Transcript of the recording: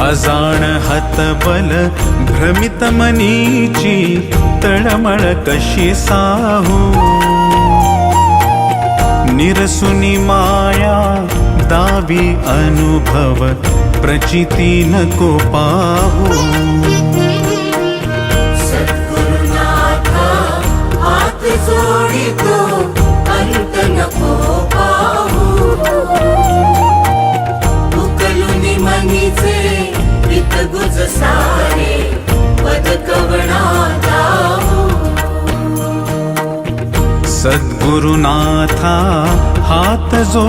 अजाण हतबल भ्रमित मनीची तळमळ कशी साहू निरसुनी माया दावी अनुभव प्रचिती नको पाहू सद्गुरुनाथा हात जोडितो अंत नको पाहू उकलुनी मनीचे हितगुज सारे पद कवना जाऊ सद्गुरुनाथा हात जो